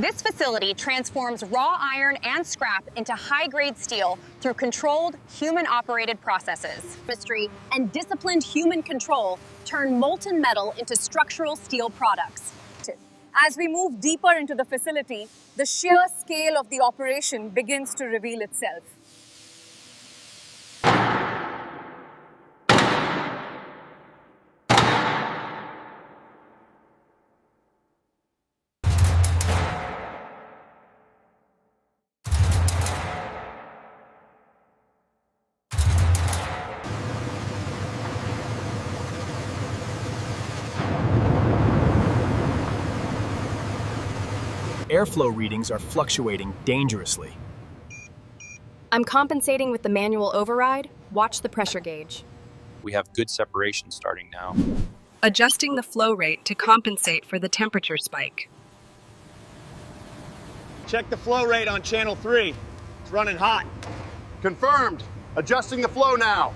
This facility transforms raw iron and scrap into high-grade steel through controlled, human-operated processes. Chemistry and disciplined human control turn molten metal into structural steel products. As we move deeper into the facility, the sheer scale of the operation begins to reveal itself. Airflow readings are fluctuating dangerously. I'm compensating with the manual override. Watch the pressure gauge. We have good separation starting now. Adjusting the flow rate to compensate for the temperature spike. Check the flow rate on channel 3. It's running hot. Confirmed. Adjusting the flow now.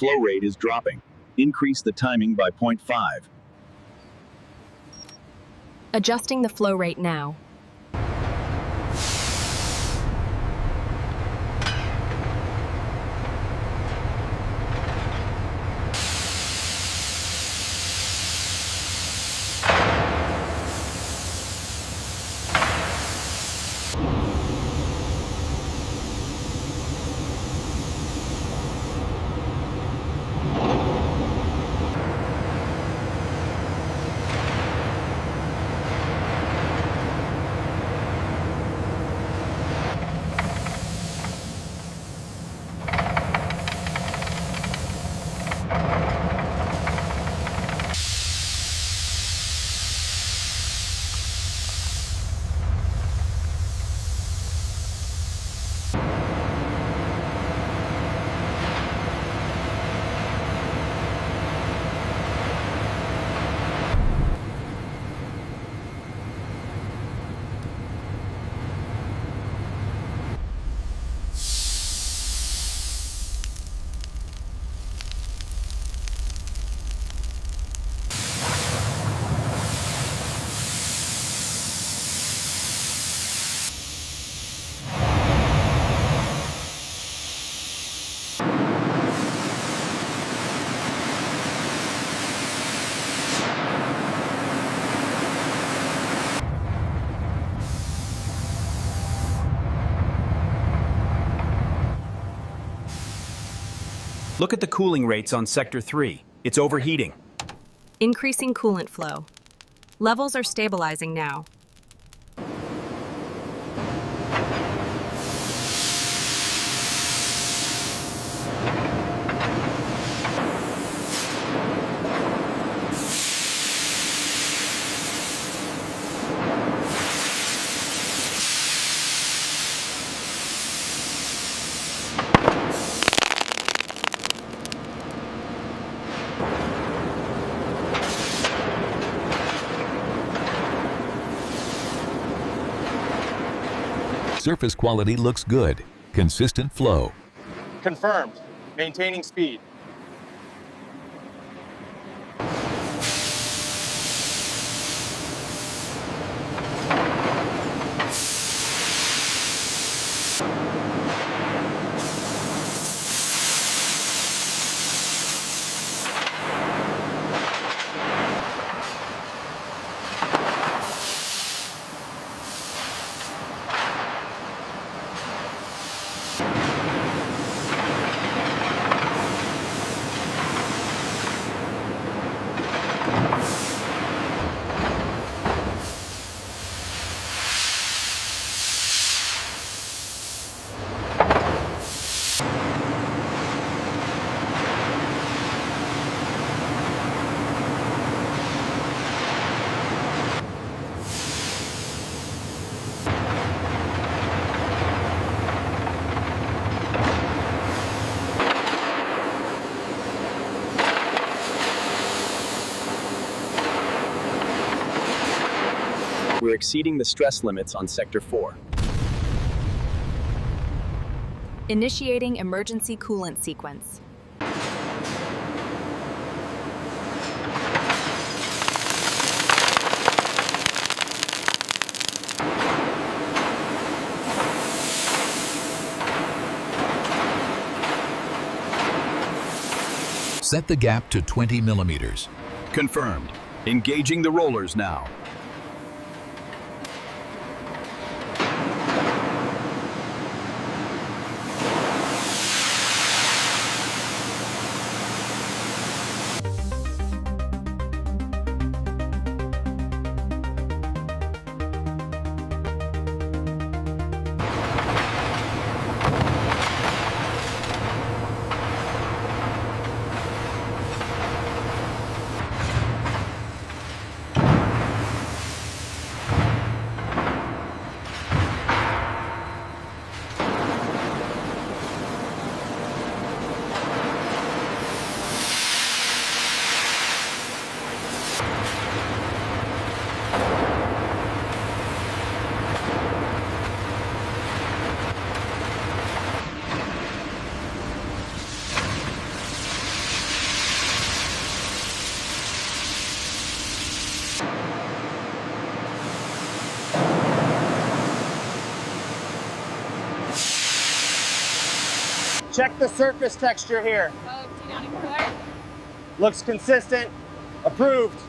Flow rate is dropping. Increase the timing by 0.5. Adjusting the flow rate now. Look at the cooling rates on Sector 3. It's overheating. Increasing coolant flow. Levels are stabilizing now. Surface quality looks good. Consistent flow. Confirmed. Maintaining speed. exceeding the stress limits on Sector 4. Initiating emergency coolant sequence. Set the gap to 20 millimeters. Confirmed. Engaging the rollers now. Check the surface texture here. Looks consistent. Approved.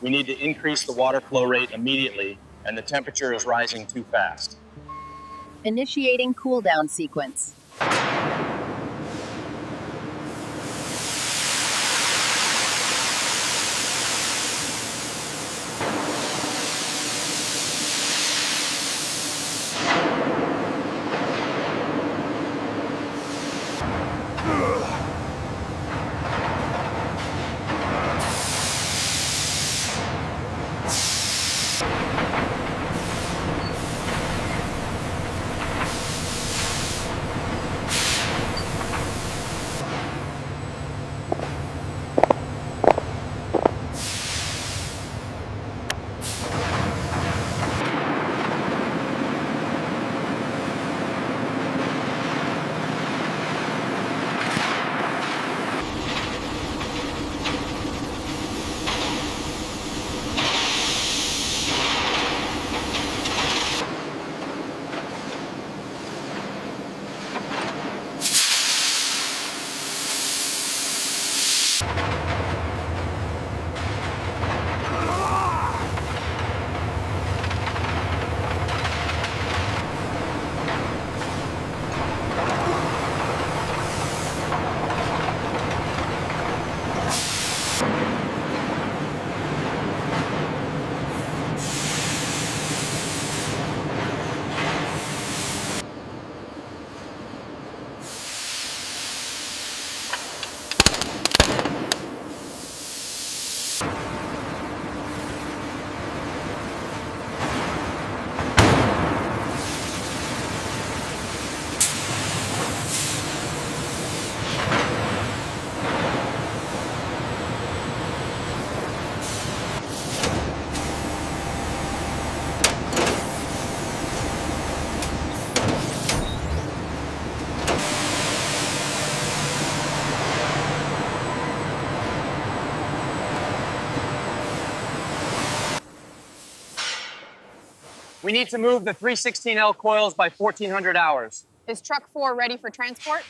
We need to increase the water flow rate immediately, and the temperature is rising too fast. Initiating cool down sequence. We need to move the 316L coils by 1400 hours. Is truck 4 ready for transport?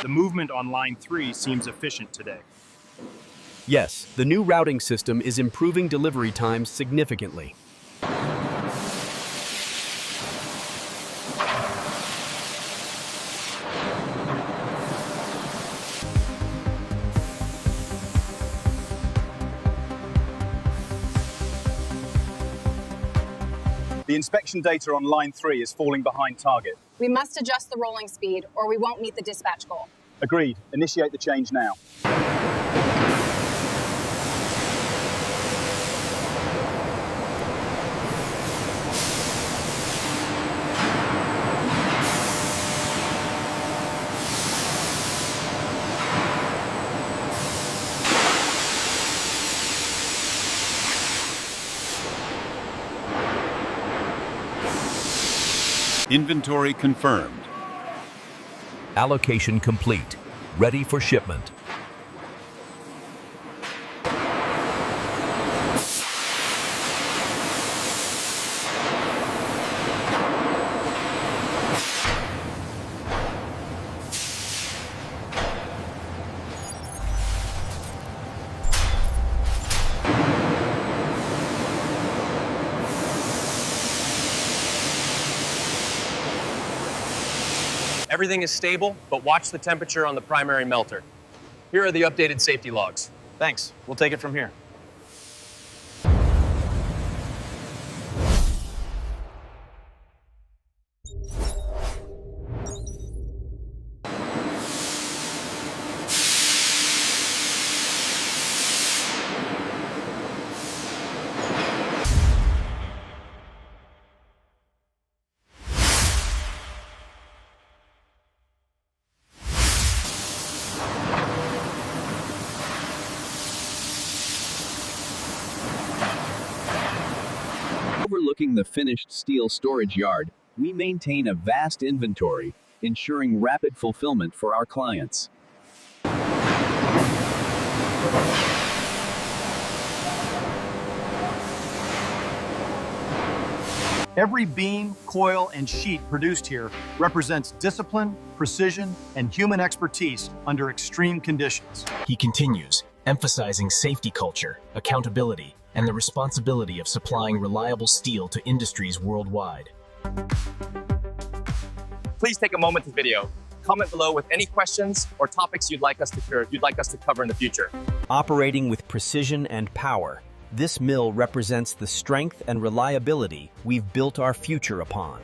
The movement on line 3 seems efficient today. Yes, the new routing system is improving delivery times significantly. The inspection data on line 3 is falling behind target. We must adjust the rolling speed or we won't meet the dispatch goal. Agreed. Initiate the change now. Inventory confirmed. Allocation complete. Ready for shipment. Everything is stable, but watch the temperature on the primary melter. Here are the updated safety logs. Thanks. We'll take it from here. Overlooking the finished steel storage yard, we maintain a vast inventory, ensuring rapid fulfillment for our clients. Every beam, coil, and sheet produced here represents discipline, precision, and human expertise under extreme conditions. He continues, emphasizing safety culture, accountability, and the responsibility of supplying reliable steel to industries worldwide. Please take a moment to video. Comment below with any questions or topics you'd like us to cover in the future. Operating with precision and power, this mill represents the strength and reliability we've built our future upon.